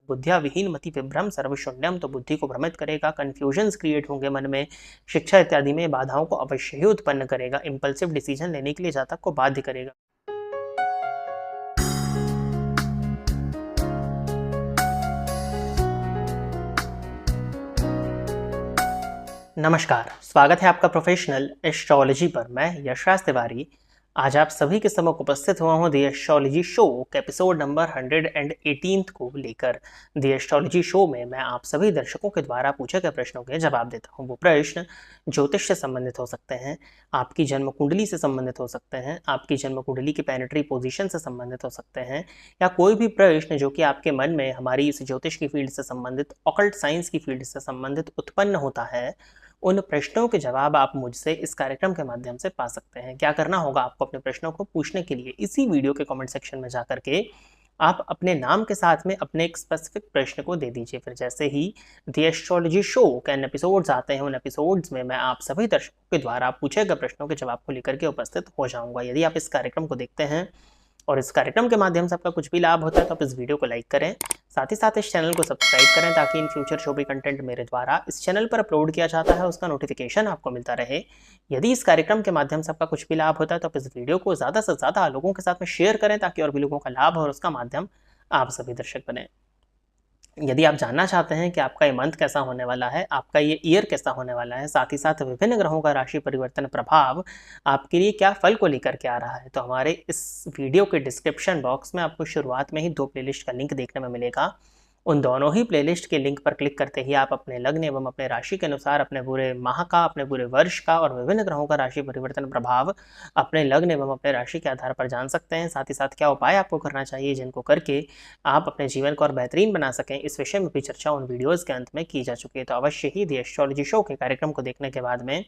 बुद्धिया विहीन मति विभ्रम सर्वशून्यम, तो बुद्धि को भ्रमित करेगा, कंफ्यूजन्स क्रिएट होंगे मन में, शिक्षा इत्यादि में बाधाओं को अवश्य ही उत्पन्न करेगा, इंपल्सिव डिसीजन लेने के लिए जातक को बाध्य करेगा। नमस्कार, स्वागत है आपका प्रोफेशनल एस्ट्रोलॉजी पर। मैं यशराज तिवारी आज आप सभी के समक्ष उपस्थित हुआ हूँ द एस्ट्रोलॉजी शो के एपिसोड नंबर 118 को लेकर। द एस्ट्रोलॉजी शो में मैं आप सभी दर्शकों के द्वारा पूछे गए प्रश्नों के जवाब देता हूँ। वो प्रश्न ज्योतिष से संबंधित हो सकते हैं, आपकी जन्म कुंडली से संबंधित हो सकते हैं, आपकी जन्म कुंडली की प्लैनेटरी पोजीशन से संबंधित हो सकते हैं, या कोई भी प्रश्न जो कि आपके मन में हमारी इस ज्योतिष की फील्ड से संबंधित, ऑकल्ट साइंस की फील्ड से संबंधित उत्पन्न होता है। उन प्रश्नों के जवाब आप मुझसे इस कार्यक्रम के माध्यम से पा सकते हैं। क्या करना होगा आपको अपने प्रश्नों को पूछने के लिए? इसी वीडियो के कमेंट सेक्शन में जाकर के आप अपने नाम के साथ में अपने एक स्पेसिफिक प्रश्न को दे दीजिए। फिर जैसे ही द एस्ट्रोलॉजी शो के एपिसोड्स आते हैं, उन एपिसोड्स में मैं आप सभी दर्शकों के द्वारा पूछे गए प्रश्नों के जवाब को लेकर के उपस्थित हो जाऊंगा। यदि आप इस कार्यक्रम को देखते हैं और इस कार्यक्रम के माध्यम से आपका कुछ भी लाभ होता है तो आप इस वीडियो को लाइक करें, साथ ही साथ इस चैनल को सब्सक्राइब करें ताकि इन फ्यूचर जो भी कंटेंट मेरे द्वारा इस चैनल पर अपलोड किया जाता है उसका नोटिफिकेशन आपको मिलता रहे। यदि इस कार्यक्रम के माध्यम से आपका कुछ भी लाभ होता है तो आप इस वीडियो को ज़्यादा से ज़्यादा लोगों के साथ में शेयर करें ताकि और भी लोगों का लाभ और उसका माध्यम आप सभी दर्शक बने। यदि आप जानना चाहते हैं कि आपका ये मंथ कैसा होने वाला है, आपका ये ईयर कैसा होने वाला है, साथ ही साथ विभिन्न ग्रहों का राशि परिवर्तन प्रभाव आपके लिए क्या फल को लेकर के आ रहा है, तो हमारे इस वीडियो के डिस्क्रिप्शन बॉक्स में आपको शुरुआत में ही 2 प्लेलिस्ट का लिंक देखने में मिलेगा। उन दोनों ही प्लेलिस्ट के लिंक पर क्लिक करते ही आप अपने लग्न एवं अपने राशि के अनुसार अपने पूरे माह का, अपने पूरे वर्ष का और विभिन्न ग्रहों का राशि परिवर्तन प्रभाव अपने लग्न एवं अपने राशि के आधार पर जान सकते हैं। साथ ही साथ क्या उपाय आपको करना चाहिए जिनको करके आप अपने जीवन को और बेहतरीन बना सकें, इस विषय में भी चर्चा उन वीडियोज़ के अंत में की जा चुकी है। तो अवश्य ही द एस्ट्रोलॉजी शो के कार्यक्रम को देखने के बाद में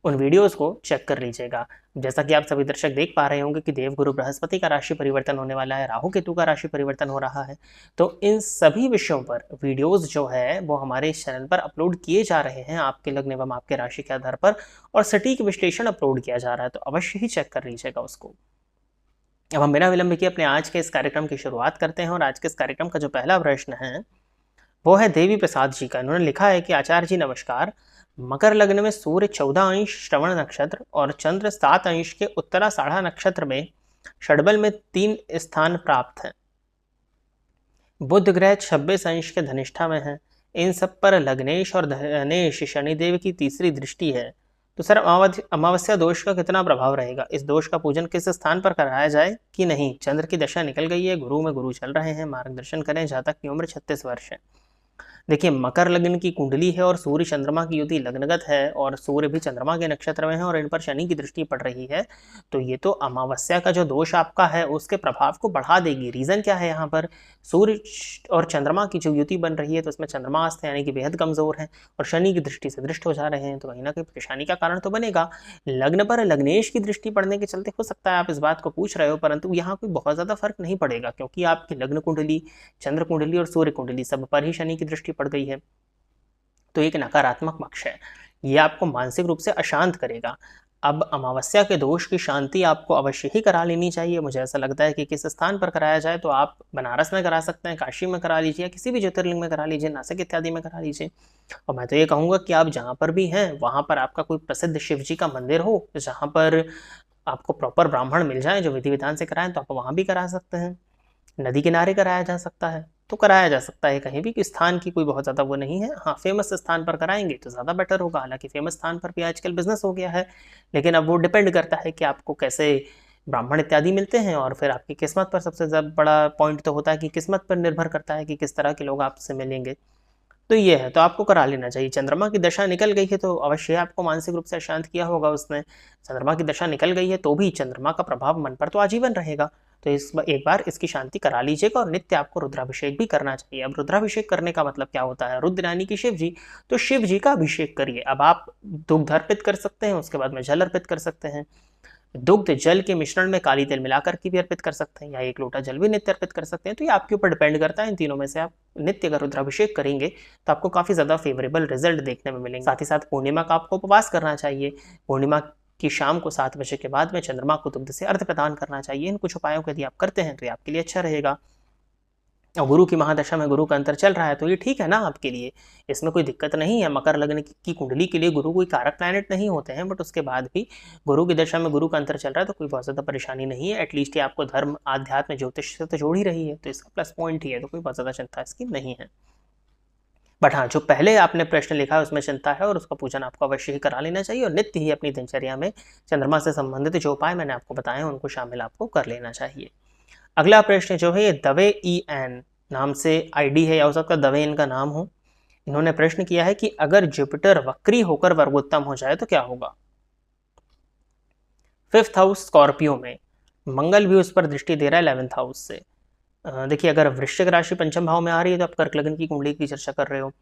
उन वीडियोस को चेक कर लीजिएगा। जैसा कि आप सभी दर्शक देख पा रहे होंगे कि देवगुरु बृहस्पति का राशि परिवर्तन होने वाला है, राहु केतु का राशि परिवर्तन हो रहा है। तो इन सभी विषयों पर वीडियोस जो है वो हमारे इस चैनल पर अपलोड किए जा रहे हैं आपके लग्न एवं आपके राशि के आधार पर, और सटीक विश्लेषण अपलोड किया जा रहा है, तो अवश्य ही चेक कर लीजिएगा उसको। अब हम बिना विलंब किए अपने आज के इस कार्यक्रम की शुरुआत करते हैं, और आज के इस कार्यक्रम का जो पहला प्रश्न है वो है देवी प्रसाद जी का। इन्होंने लिखा है कि आचार्य जी नमस्कार, मकर लग्न में सूर्य 14 अंश श्रवण नक्षत्र और चंद्र 7 अंश के उत्तराषाढ़ा नक्षत्र में षडबल में 3 स्थान प्राप्त हैं। बुध ग्रह 26 अंश के धनिष्ठा में है। इन सब पर लग्नेश और धनेश शनिदेव की तीसरी दृष्टि है। तो सर अमावस्या दोष का कितना प्रभाव रहेगा? इस दोष का पूजन किस स्थान पर कराया जाए कि नहीं? चंद्र की दशा निकल गई है, गुरु में गुरु चल रहे हैं, मार्गदर्शन करें। जातक की उम्र 36 वर्ष है। देखिए, मकर लग्न की कुंडली है और सूर्य चंद्रमा की युति लग्नगत है, और सूर्य भी चंद्रमा के नक्षत्र में है और इन पर शनि की दृष्टि पड़ रही है। तो ये तो अमावस्या का जो दोष आपका है उसके प्रभाव को बढ़ा देगी। रीजन क्या है? यहाँ पर सूर्य और चंद्रमा की जो युति बन रही है तो उसमें चंद्रमा अस्त यानी कि बेहद कमजोर है और शनि की दृष्टि से दृष्ट हो जा रहे हैं, तो कहीं ना कहीं परेशानी का कारण तो बनेगा। लग्न पर लग्नेश की दृष्टि पड़ने के चलते हो सकता है आप इस बात को पूछ रहे हो, परंतु यहाँ कोई बहुत ज्यादा फर्क नहीं पड़ेगा क्योंकि आपकी लग्न कुंडली, चंद्र कुंडली और सूर्य कुंडली सब पर ही शनि की दृष्टि पड़ गई है। तो एक नकारात्मक पक्ष है, ये आपको मानसिक रूप से अशांत करेगा। अब अमावस्या के दोष की शांति आपको अवश्य ही करा लेनी चाहिए। मुझे ऐसा लगता है कि किस स्थान पर कराया जाए, तो आप बनारस में करा सकते हैं, काशी में करा लीजिए, किसी भी ज्योतिर्लिंग में करा लीजिए, नासिक इत्यादि में करा लीजिए। और मैं तो ये कहूँगा कि आप जहाँ पर भी हैं वहाँ पर आपका कोई प्रसिद्ध शिव जी का मंदिर हो जहाँ पर आपको प्रॉपर ब्राह्मण मिल जाए जो विधि विधान से कराएं, तो आप वहाँ भी करा सकते हैं। नदी किनारे कराया जा सकता है तो कराया जा सकता है, कहीं भी कि स्थान की कोई बहुत ज़्यादा वो नहीं है। हाँ, फेमस स्थान पर कराएंगे तो ज़्यादा बेटर होगा। हालांकि फेमस स्थान पर भी आजकल बिजनेस हो गया है, लेकिन अब वो डिपेंड करता है कि आपको कैसे ब्राह्मण इत्यादि मिलते हैं, और फिर आपकी किस्मत पर सबसे ज़्यादा बड़ा पॉइंट तो होता है कि किस्मत पर निर्भर करता है कि किस तरह के लोग आपसे मिलेंगे। तो ये है, तो आपको करा लेना चाहिए। चंद्रमा की दशा निकल गई है तो अवश्य आपको मानसिक रूप से अशांत किया होगा उसने। चंद्रमा की दशा निकल गई है तो भी चंद्रमा का प्रभाव मन पर तो आजीवन रहेगा, तो एक बार इसकी शांति करा लीजिएगा। और नित्य आपको रुद्राभिषेक भी करना चाहिए। अब रुद्राभिषेक करने का मतलब क्या होता है? रुद्र यानी कि शिव जी, तो शिव जी का अभिषेक करिए। अब आप दुग्ध अर्पित कर सकते हैं, उसके बाद में जल अर्पित कर सकते हैं। दुग्ध जल के मिश्रण में काली तेल मिलाकर के भी अर्पित कर सकते हैं, या 1 लोटा जल भी नित्य अर्पित कर सकते हैं। तो ये आपके ऊपर डिपेंड करता है। इन तीनों में से आप नित्य का रुद्राभिषेक करेंगे तो आपको काफी ज्यादा फेवरेबल रिजल्ट देखने में मिलेंगे। साथ ही साथ पूर्णिमा का आपको उपवास करना चाहिए। पूर्णिमा की शाम को 7 बजे के बाद में चंद्रमा को दुग्ध से अर्घ्य प्रदान करना चाहिए। इन कुछ उपायों को यदि आप करते हैं तो ये आपके लिए अच्छा रहेगा। और गुरु की महादशा में गुरु का अंतर चल रहा है तो ये ठीक है ना आपके लिए, इसमें कोई दिक्कत नहीं है। मकर लग्न की कुंडली के लिए गुरु कोई कारक प्लैनेट नहीं होते हैं, बट उसके बाद भी गुरु की दशा में गुरु का अंतर चल रहा है तो कोई बहुत ज़्यादा परेशानी नहीं है। एटलीस्ट ये आपको धर्म, आध्यात्म, ज्योतिष से तो जोड़ ही रही है, तो इसका प्लस पॉइंट ही है, तो कोई बहुत ज़्यादा चिंता इसकी नहीं है। बट हाँ, जो पहले आपने प्रश्न लिखा है उसमें चिंता है और उसका पूजन आपको अवश्य ही करा लेना चाहिए, और नित्य ही अपनी दिनचर्या में चंद्रमा से संबंधित जो उपाय मैंने आपको बताए हैं उनको शामिल आपको कर लेना चाहिए। अगला प्रश्न जो है ये दवे ई एन नाम से आईडी है, या हो सकता है दवे इनका नाम हो। इन्होंने प्रश्न किया है कि अगर जुपिटर वक्री होकर वर्गोत्तम हो जाए तो क्या होगा। 5th हाउस स्कॉर्पियो में, मंगल भी उस पर दृष्टि दे रहा है 11th हाउस से। देखिए, अगर वृश्चिक राशि पंचम भाव में आ रही है तो आप कर्क लग्न की कुंडली की चर्चा कर रहे हो।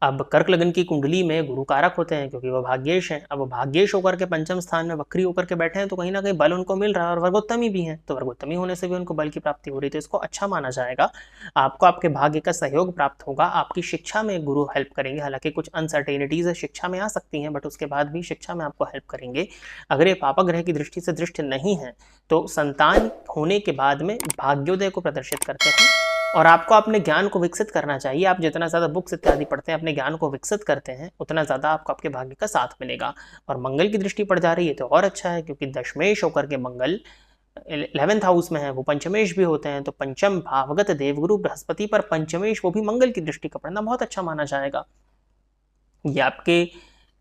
अब कर्क लग्न की कुंडली में गुरु कारक होते हैं क्योंकि वो भाग्येश हैं। अब वो भाग्येश होकर के पंचम स्थान में वक्री होकर के बैठे हैं तो कहीं ना कहीं बल उनको मिल रहा है, और वर्गोत्तमी भी हैं तो वर्गोत्तमी होने से भी उनको बल की प्राप्ति हो रही है, तो इसको अच्छा माना जाएगा। आपको आपके भाग्य का सहयोग प्राप्त होगा। आपकी शिक्षा में गुरु हेल्प करेंगे, हालांकि कुछ अनसर्टेनिटीज शिक्षा में आ सकती हैं, बट उसके बाद भी शिक्षा में आपको हेल्प करेंगे। अगर ये पापा ग्रह की दृष्टि से दृष्टि नहीं है तो संतान होने के बाद में भाग्योदय को प्रदर्शित करते हैं, और आपको अपने ज्ञान को विकसित करना चाहिए। आप जितना ज़्यादा बुक्स इत्यादि पढ़ते हैं, अपने ज्ञान को विकसित करते हैं, उतना ज़्यादा आपको आपके भाग्य का साथ मिलेगा। और मंगल की दृष्टि पड़ जा रही है तो और अच्छा है, क्योंकि दशमेश होकर के मंगल 11th हाउस में है, वो पंचमेश भी होते हैं, तो पंचम भावगत देवगुरु बृहस्पति पर पंचमेश, वो भी मंगल की दृष्टि का पड़ना बहुत अच्छा माना जाएगा। ये आपके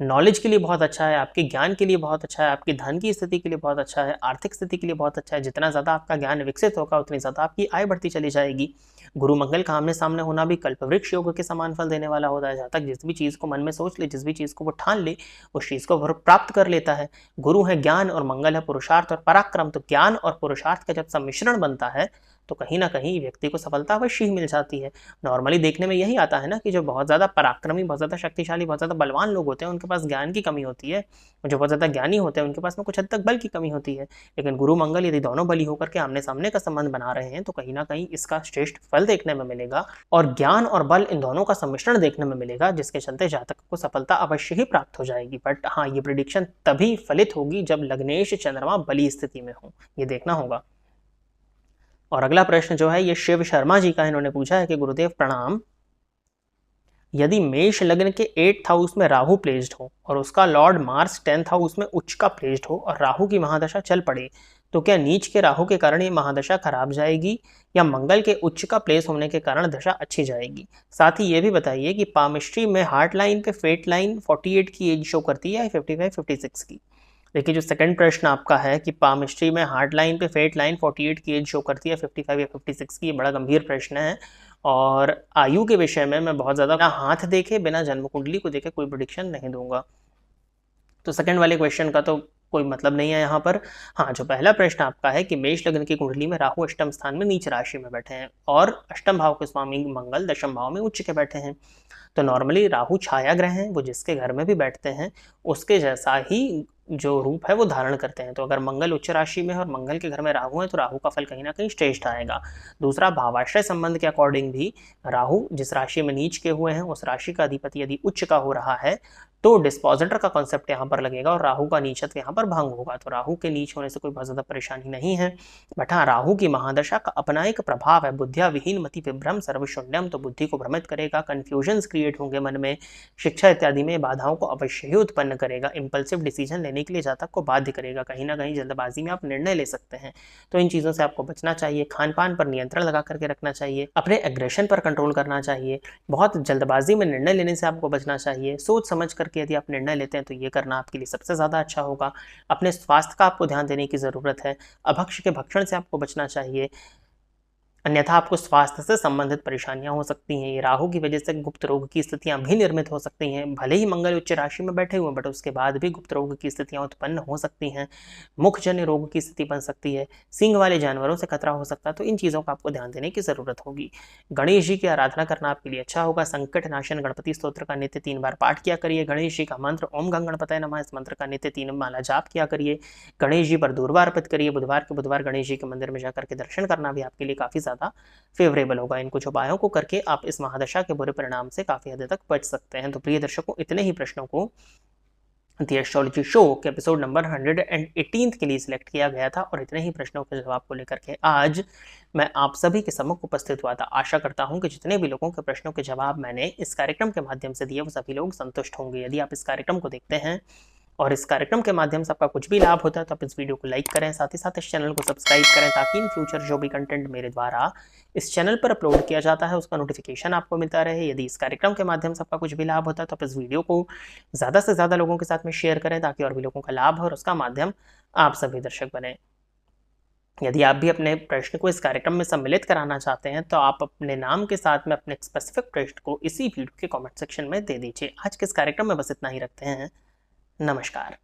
नॉलेज के लिए बहुत अच्छा है, आपके ज्ञान के लिए बहुत अच्छा है, आपकी धन की स्थिति के लिए बहुत अच्छा है, आर्थिक स्थिति के लिए बहुत अच्छा है। जितना ज़्यादा आपका ज्ञान विकसित होगा उतनी ज़्यादा आपकी आय बढ़ती चली जाएगी। गुरु मंगल का आमने सामने होना भी कल्पवृक्ष योग के समान फल देने वाला होता है। जहाँ तक जिस भी चीज़ को मन में सोच ले, जिस भी चीज़ को वो ठान ले, उस चीज़ को वो प्राप्त कर लेता है। गुरु है ज्ञान और मंगल है पुरुषार्थ और पराक्रम, तो ज्ञान और पुरुषार्थ का जब सम्मिश्रण बनता है तो कहीं ना कहीं व्यक्ति को सफलता अवश्य ही मिल जाती है। नॉर्मली देखने में यही आता है ना कि जो बहुत ज़्यादा पराक्रमी, बहुत ज़्यादा शक्तिशाली, बहुत ज़्यादा बलवान लोग होते हैं उनके पास ज्ञान की कमी होती है, और जो बहुत ज़्यादा ज्ञानी होते हैं उनके पास में कुछ हद तक बल की कमी होती है। लेकिन गुरु मंगल यदि दोनों बली होकर के आमने सामने का संबंध बना रहे हैं तो कहीं ना कहीं इसका श्रेष्ठ फल देखने में मिलेगा, और ज्ञान और बल इन दोनों का सम्मिश्रण देखने में मिलेगा, जिसके चलते जातक को सफलता अवश्य ही प्राप्त हो जाएगी। बट हाँ, ये प्रिडिक्शन तभी फलित होगी जब लग्नेश चंद्रमा बली स्थिति में हो, ये देखना होगा। और अगला प्रश्न जो है ये शिव शर्मा जी का, इन्होंने पूछा है कि गुरुदेव प्रणाम, यदि मेष लग्न के 8th हाउस में राहु प्लेस्ड हो और उसका लॉर्ड मार्स 10th हाउस में उच्च का प्लेस्ड हो और राहु की महादशा चल पड़े, तो क्या नीच के राहु के कारण ये महादशा खराब जाएगी या मंगल के उच्च का प्लेस होने के कारण दशा अच्छी जाएगी। साथ ही ये भी बताइए कि पामिस्ट्री में हार्ट लाइन पे फेट लाइन 48 की एज शो करती है या 55-56 की। देखिए, जो सेकंड प्रश्न आपका है कि पामिस्ट्री में हार्ट लाइन पे फेट लाइन 48 की एज शो करती है 55 या 56 की, ये बड़ा गंभीर प्रश्न है, और आयु के विषय में मैं बहुत ज़्यादा बिना हाथ देखे, बिना जन्म कुंडली को देखे कोई प्रेडिक्शन नहीं दूंगा। तो सेकंड वाले क्वेश्चन का तो कोई मतलब नहीं है यहाँ पर। हाँ, जो पहला प्रश्न आपका है कि मेष लग्न की कुंडली में राहु अष्टम स्थान में नीच राशि में बैठे हैं और अष्टम भाव के स्वामी मंगल दशम भाव में उच्च के बैठे हैं, तो नॉर्मली राहु छाया ग्रह हैं, वो जिसके घर में भी बैठते हैं उसके जैसा ही जो रूप है वो धारण करते हैं। तो अगर मंगल उच्च राशि में है और मंगल के घर में राहु है तो राहु का फल कहीं ना कहीं श्रेष्ठ आएगा। दूसरा, भावाश्रय संबंध के अकॉर्डिंग भी राहु जिस राशि में नीच के हुए हैं उस राशि का अधिपति यदि उच्च का हो रहा है तो डिस्पोजिटर का कॉन्सेप्ट यहाँ पर लगेगा और राहु का नीचत्व यहाँ पर भंग होगा। तो राहु के नीच होने से कोई बहुत ज्यादा परेशानी नहीं है। बट हाँ, राहु की महादशा का अपना एक प्रभाव है, बुद्धिया विहीन मति विभ्रम सर्वशून्यम, तो बुद्धि को भ्रमित करेगा, कंफ्यूजन्स क्रिएट होंगे मन में, शिक्षा इत्यादि में बाधाओं को अवश्य ही उत्पन्न करेगा, इंपल्सिव डिसीजन लेने के लिए जातक को बाध्य करेगा, कहीं ना कहीं जल्दबाजी में आप निर्णय ले सकते हैं। तो इन चीज़ों से आपको बचना चाहिए, खान पान पर नियंत्रण लगा करके रखना चाहिए, अपने एग्रेशन पर कंट्रोल करना चाहिए, बहुत जल्दबाजी में निर्णय लेने से आपको बचना चाहिए। सोच समझ करके यदि आप निर्णय लेते हैं तो ये करना आपके लिए सबसे ज़्यादा अच्छा होगा। अपने स्वास्थ्य का आपको ध्यान देने की ज़रूरत है, अभक्ष्य के भक्षण से आपको बचना चाहिए, अन्यथा आपको स्वास्थ्य से संबंधित परेशानियां हो सकती हैं। ये राहु की वजह से गुप्त रोग की स्थितियां भी निर्मित हो सकती हैं। भले ही मंगल उच्च राशि में बैठे हुए बट उसके बाद भी गुप्त रोग की स्थितियां उत्पन्न हो सकती हैं, मुखजन्य रोग की स्थिति बन सकती है, सींग वाले जानवरों से खतरा हो सकता है। तो इन चीज़ों का आपको ध्यान देने की ज़रूरत होगी। गणेश जी की आराधना करना आपके लिए अच्छा होगा। संकट नाशन गणपति स्तोत्र का नित्य 3 बार पाठ किया करिए। गणेश जी का मंत्र ओम गंग गणपतये नमः, इस मंत्र का नित्य 3 माला जाप किया करिए। गणेश जी पर दूर्वा अर्पित करिए। बुधवार के बुधवार गणेश जी के मंदिर में जाकर के दर्शन करना भी आपके लिए काफ़ी ज़्यादा फेवरेबल होगा। इन कुछ उपायों को करके आप इस महादशा के बुरे परिणाम से काफी हद तक बच सकते हैं। तो प्रिय दर्शकों, इतने ही प्रश्नों को द एस्ट्रोलॉजी शो के एपिसोड नंबर 118 के लिए सिलेक्ट किया गया था और इतने ही प्रश्नों के जवाब को लेकर के आज मैं आप सभी के सम्मुख उपस्थित हुआ था। आशा करता हूं कि जितने भी लोगों के प्रश्नों के जवाब मैंने इस कार्यक्रम के माध्यम से दिए वो सभी लोग संतुष्ट होंगे। यदि आप इस कार्यक्रम को देखते हैं और इस कार्यक्रम के माध्यम से आपका कुछ भी लाभ होता है तो आप इस वीडियो को लाइक करें, साथ ही साथ इस चैनल को सब्सक्राइब करें ताकि इन फ्यूचर जो भी कंटेंट मेरे द्वारा इस चैनल पर अपलोड किया जाता है उसका नोटिफिकेशन आपको मिलता रहे। यदि इस कार्यक्रम के माध्यम से आपका कुछ भी लाभ होता है तो आप इस वीडियो को ज़्यादा से ज़्यादा लोगों के साथ में शेयर करें ताकि और भी लोगों का लाभ हो और उसका माध्यम आप सभी दर्शक बने। यदि आप भी अपने प्रश्न को इस कार्यक्रम में सम्मिलित कराना चाहते हैं तो आप अपने नाम के साथ में अपने स्पेसिफिक प्रश्न को इसी वीडियो के कमेंट सेक्शन में दे दीजिए। आज के इस कार्यक्रम में बस इतना ही रखते हैं। नमस्कार।